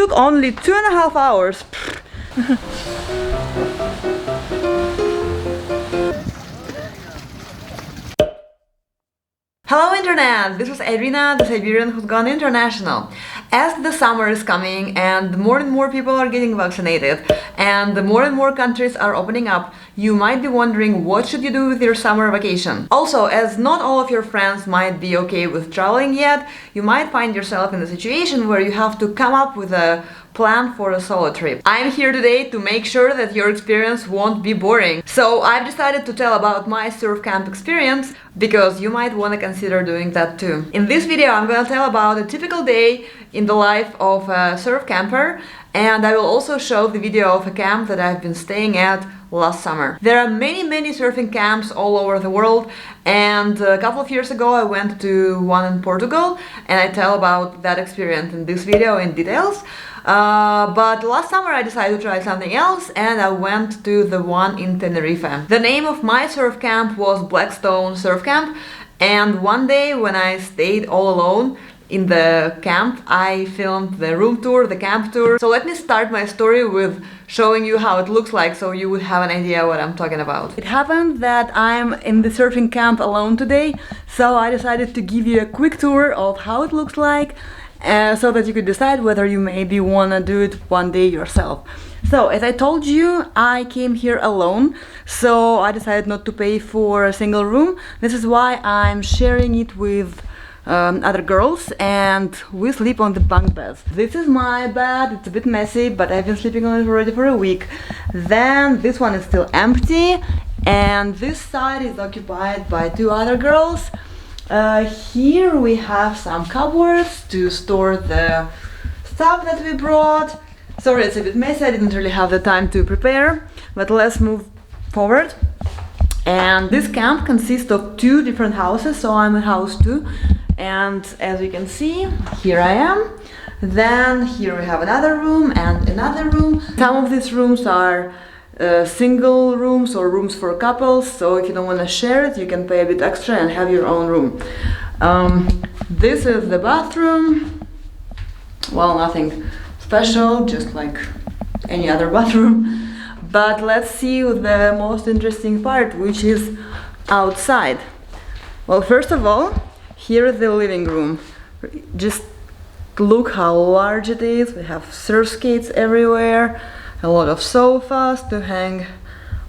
Took only 2.5 hours. Hello Internet! This is Irina, the Siberian who's gone international. As the summer is coming and more people are getting vaccinated and more countries are opening up, you might be wondering what should you do with your summer vacation. Also, as not all of your friends might be okay with traveling yet, you might find yourself in a situation where you have to come up with a plan for a solo trip. I'm here today to make sure that your experience won't be boring. So I've decided to tell about my surf camp experience because you might want to consider doing that too. In this video I'm going to tell about a typical day in the life of a surf camper, and I will also show the video of a camp that I've been staying at last summer. There are many surfing camps all over the world, and a couple of years ago I went to one in Portugal and I tell about that experience in this video in details. But last summer I decided to try something else and I went to the one in Tenerife. The name of my surf camp was Blackstone Surf Camp, and one day when I stayed all alone in the camp, I filmed the room tour, the camp tour. So let me start my story with showing you how it looks like so you would have an idea what I'm talking about. It happened that I'm in the surfing camp alone today, so I decided to give you a quick tour of how it looks like so that you could decide whether you maybe wanna do it one day yourself. So, as I told you, I came here alone, so I decided not to pay for a single room. This is why I'm sharing it with other girls, and we sleep on the bunk beds. This is my bed. It's a bit messy, but I've been sleeping on it already for a week. Then this one is still empty, and this side is occupied by two other girls. Here we have some cupboards to store the stuff that we brought. Sorry, it's a bit messy, I didn't really have the time to prepare, but let's move forward. And this camp consists of two different houses, so I'm in house 2. And as you can see, here I am. Then here we have another room and another room. Some of these rooms are single rooms or rooms for couples, so if you don't want to share it, you can pay a bit extra and have your own room. This is the bathroom. Well, nothing special, just like any other bathroom. But let's see the most interesting part, which is outside. Well, first of all, here is the living room. Just look how large it is. We have surf skates everywhere, a lot of sofas to hang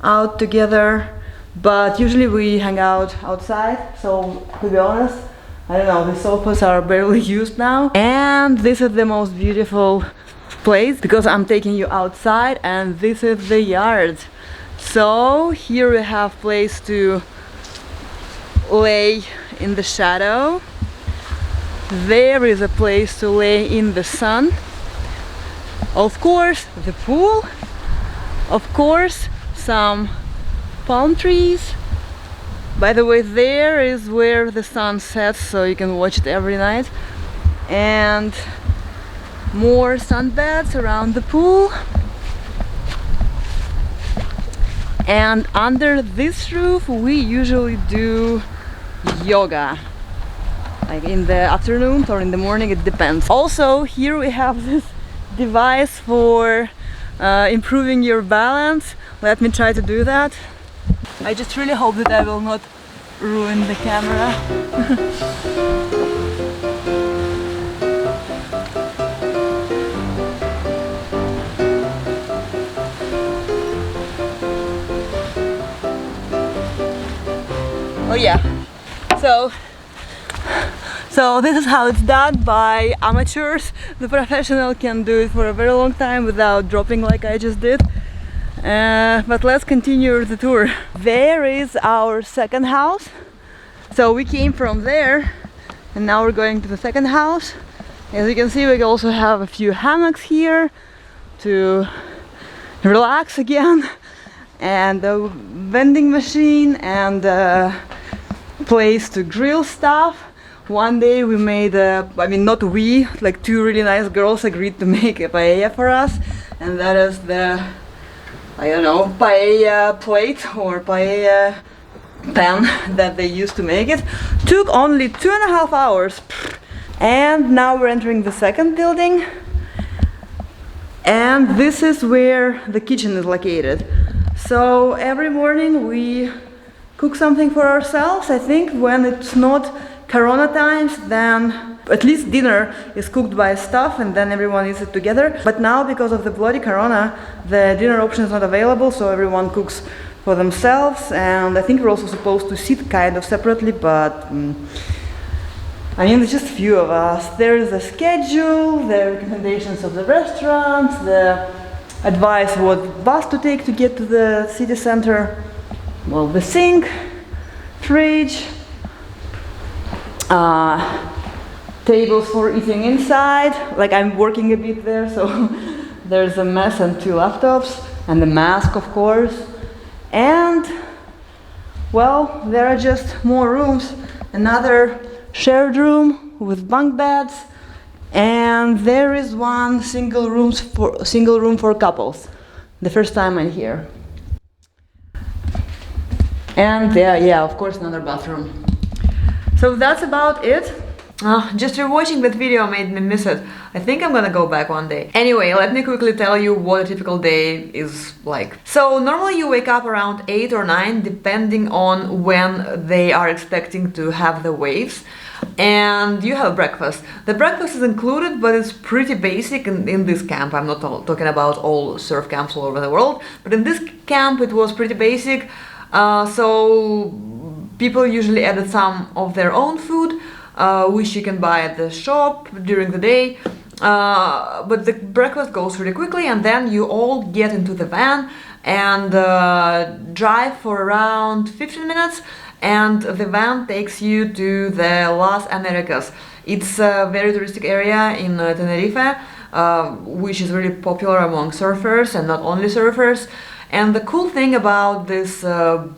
out together, but usually we hang out outside, so to be honest, I don't know, the sofas are barely used now. And this is the most beautiful place because I'm taking you outside, and this is the yard. So here we have place to lay in the shadow. There is a place to lay in the sun. Of course, the pool. Of course, some palm trees. By the way, there is where the sun sets, so you can watch it every night. And more sunbeds around the pool. And under this roof we usually do yoga, like in the afternoon or in the morning, it depends. Also, here we have this device for improving your balance. Let me try to do that. I just really hope that I will not ruin the camera. Oh yeah, so this is how it's done by amateurs. The professional can do it for a very long time without dropping like I just did. But let's continue the tour. There is our second house. So we came from there and now we're going to the second house. As you can see, we also have a few hammocks here to relax again, and a vending machine and place to grill stuff. One day we made not we, like two really nice girls agreed to make a paella for us, and that is the, I don't know, paella plate or paella pan that they used to make it. Took only 2.5 hours. And now we're entering the second building. And this is where the kitchen is located. So every morning we cook something for ourselves. I think when it's not Corona times, then at least dinner is cooked by staff and then everyone eats it together. But now, because of the bloody Corona, the dinner option is not available, so everyone cooks for themselves. And I think we're also supposed to sit kind of separately, but I mean, there's just a few of us. There is a schedule, the recommendations of the restaurants, the advice what bus to take to get to the city center. Well, the sink, fridge, tables for eating inside. Like, I'm working a bit there, so there's a mess and 2 laptops and the mask, of course. And well, there are just more rooms. Another shared room with bunk beds, and there is one single room for couples. The first time I'm here. And yeah, of course, another bathroom. So that's about it. Just rewatching that video made me miss it. I think I'm gonna go back one day. Anyway, let me quickly tell you what a typical day is like. So normally you wake up around 8 or 9, depending on when they are expecting to have the waves. And you have breakfast. The breakfast is included, but it's pretty basic in this camp. I'm not talking about all surf camps all over the world, but in this camp it was pretty basic. So people usually added some of their own food, which you can buy at the shop during the day. But the breakfast goes really quickly, and then you all get into the van and drive for around 15 minutes, and the van takes you to the Las Americas. It's a very touristic area in Tenerife, which is really popular among surfers, and not only surfers. And the cool thing about this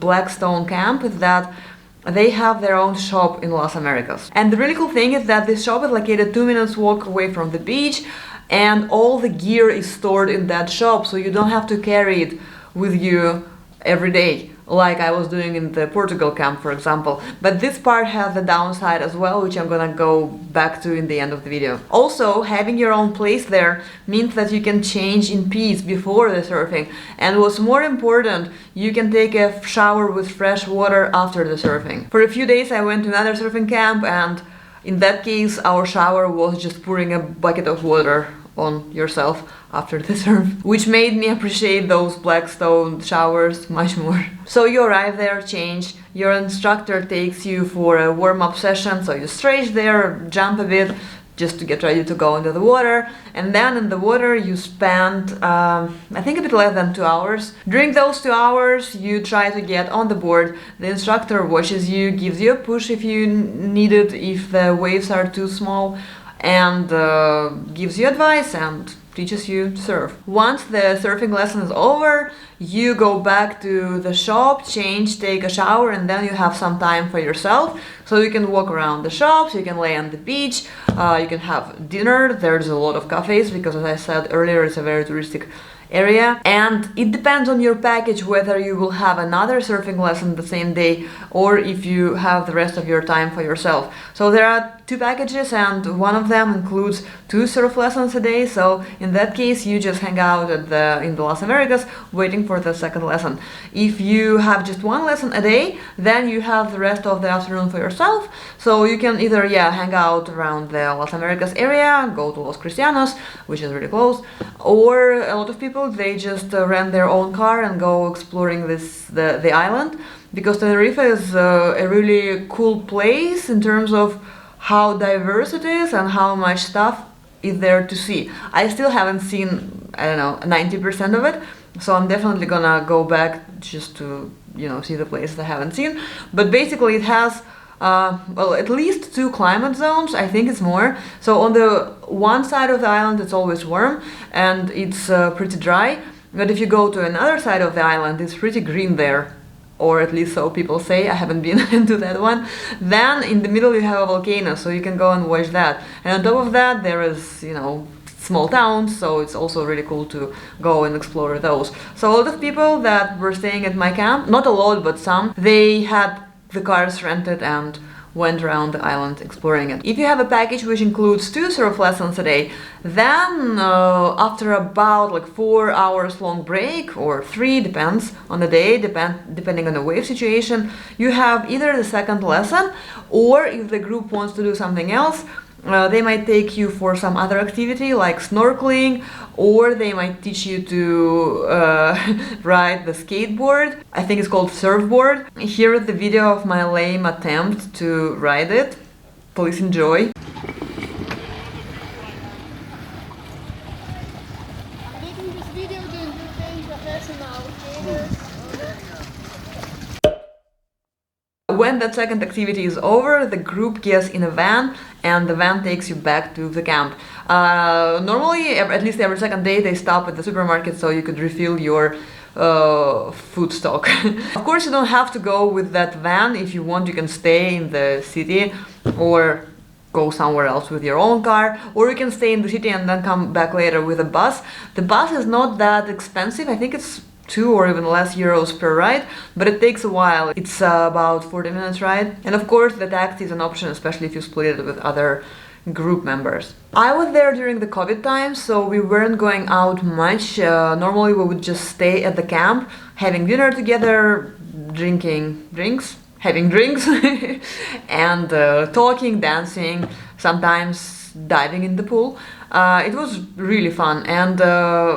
Blackstone camp is that they have their own shop in Las Americas. And the really cool thing is that this shop is located 2 minutes walk away from the beach, and all the gear is stored in that shop, so you don't have to carry it with you every day, like I was doing in the Portugal camp, for example. But this part has the downside as well, which I'm gonna go back to in the end of the video. Also, having your own place there means that you can change in peace before the surfing. And what's more important, you can take a shower with fresh water after the surfing. For a few days I went to another surfing camp, and in that case our shower was just pouring a bucket of water on yourself after the surf, which made me appreciate those Blackstone showers much more. So you arrive there, change, your instructor takes you for a warm-up session, so you stretch there, jump a bit, just to get ready to go into the water, and then in the water you spend, I think a bit less than 2 hours. During those 2 hours you try to get on the board, the instructor watches you, gives you a push if you need it, if the waves are too small, and gives you advice and teaches you to surf. Once the surfing lesson is over, you go back to the shop, change, take a shower, and then you have some time for yourself. So you can walk around the shops, you can lay on the beach, you can have dinner. There's a lot of cafes because, as I said earlier, it's a very touristic area, and it depends on your package whether you will have another surfing lesson the same day or if you have the rest of your time for yourself. So there are 2 packages, and one of them includes 2 surf lessons a day, so in that case you just hang out in the Las Americas waiting for the second lesson. If you have just 1 lesson a day, then you have the rest of the afternoon for yourself, so you can either the out around the Las Americas area, go to Los Cristianos, which is really close, or a lot of people, they just rent their own car and go exploring the island, because Tenerife is a really cool place in terms of how diverse it is and how much stuff is there to see. I still haven't seen, I don't know, 90% of it, so I'm definitely gonna go back just to, see the places I haven't seen. But basically it has well, at least 2 climate zones, I think it's more. So on the one side of the island it's always warm and it's pretty dry, but if you go to another side of the island it's pretty green there, or at least so people say. I haven't been into that one. Then in the middle you have a volcano, so you can go and watch that, and on top of that there is, small towns, so it's also really cool to go and explore those. So a lot of people that were staying at my camp, not a lot but some, they had the cars rented and went around the island exploring it. If you have a package which includes 2 surf lessons a day, then after about like 4 hours long break, or 3, depends on the day, depending on the wave situation, you have either the second lesson, or if the group wants to do something else, they might take you for some other activity like snorkeling, or they might teach you to ride the skateboard. I think it's called surfboard. Here is the video of my lame attempt to ride it. Please enjoy. When that second activity is over, the group gets in a van and the van takes you back to the camp. Normally, at least every second day, they stop at the supermarket so you could refill your food stock. Of course, you don't have to go with that van. If you want, you can stay in the city or go somewhere else with your own car, or you can stay in the city and then come back later with a bus. The bus is not that expensive. I think it's 2 or even less euros per ride, but it takes a while. It's about 40 minutes ride. And of course the taxi is an option, especially if you split it with other group members. I was there during the COVID time, so we weren't going out much. Normally we would just stay at the camp, having dinner together, having drinks and talking, dancing, sometimes diving in the pool. It was really fun, and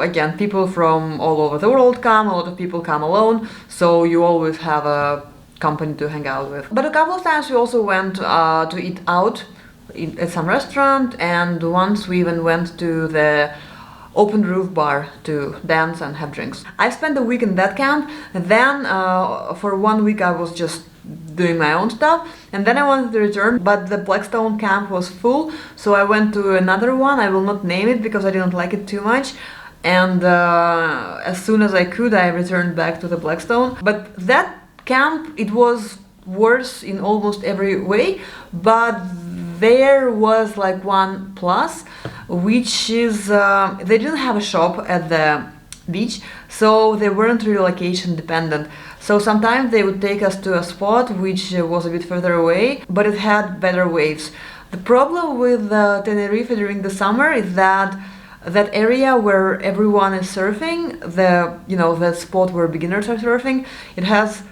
again, people from all over the world come. A lot of people come alone, so you always have a company to hang out with. But a couple of times we also went to eat out at some restaurant, and once we even went to the open roof bar to dance and have drinks. I spent a week in that camp, and then for 1 week I was just doing my own stuff, and then I wanted to return, but the Blackstone camp was full, so I went to another one. I will not name it because I didn't like it too much, and as soon as I could, I returned back to the Blackstone. But that camp, it was worse in almost every way, but there was like one plus, which is they didn't have a shop at the beach, so they weren't really location dependent. So sometimes they would take us to a spot which was a bit further away, but it had better waves. The problem with Tenerife during the summer is that that area where everyone is surfing, the spot where beginners are surfing, it has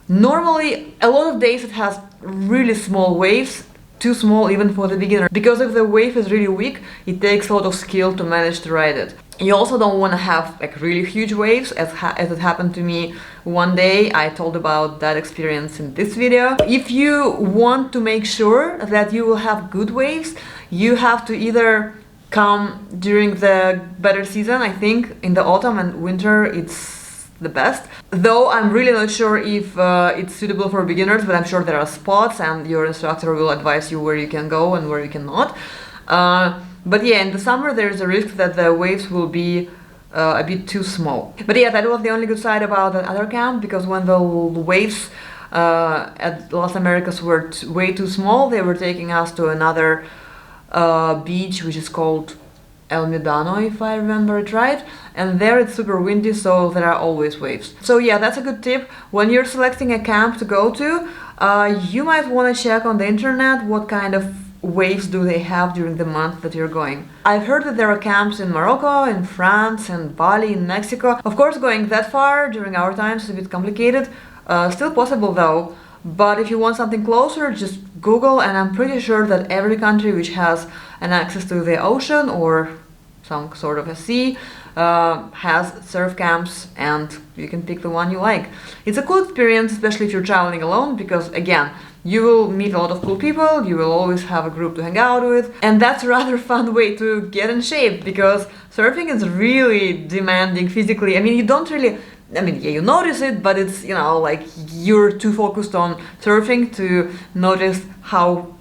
normally a lot of days it has really small waves, too small even for the beginner. Because if the wave is really weak, it takes a lot of skill to manage to ride it. You also don't want to have like really huge waves, as it happened to me one day. I told about that experience in this video. If you want to make sure that you will have good waves, you have to either come during the better season. I think in the autumn and winter it's the best. Though I'm really not sure if it's suitable for beginners, but I'm sure there are spots and your instructor will advise you where you can go and where you cannot. But yeah, in the summer there's a risk that the waves will be a bit too small. But yeah, that was the only good side about that other camp, because when the waves at Las Americas were way too small, they were taking us to another beach which is called El Medano, if I remember it right, and there it's super windy, so there are always waves. So yeah, that's a good tip. When you're selecting a camp to go to, you might want to check on the internet what kind of waves do they have during the month that you're going. I've heard that there are camps in Morocco, in France, and Bali, in Mexico. Of course, going that far during our times is a bit complicated. Still possible though. But if you want something closer, just Google, and I'm pretty sure that every country which has an access to the ocean or some sort of a sea has surf camps, and you can pick the one you like. It's a cool experience, especially if you're traveling alone, because again, you will meet a lot of cool people, you will always have a group to hang out with, and that's a rather fun way to get in shape, because surfing is really demanding physically. I mean, you don't really, yeah, you notice it, but it's, like you're too focused on surfing to notice how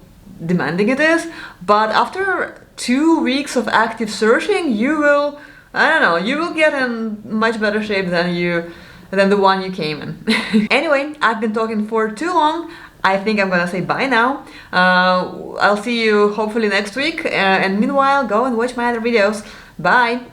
demanding it is. But after 2 weeks of active surfing, you will, you will get in much better shape than the one you came in. Anyway, I've been talking for too long. I think I'm gonna say bye now. I'll see you hopefully next week, and meanwhile, go and watch my other videos. Bye!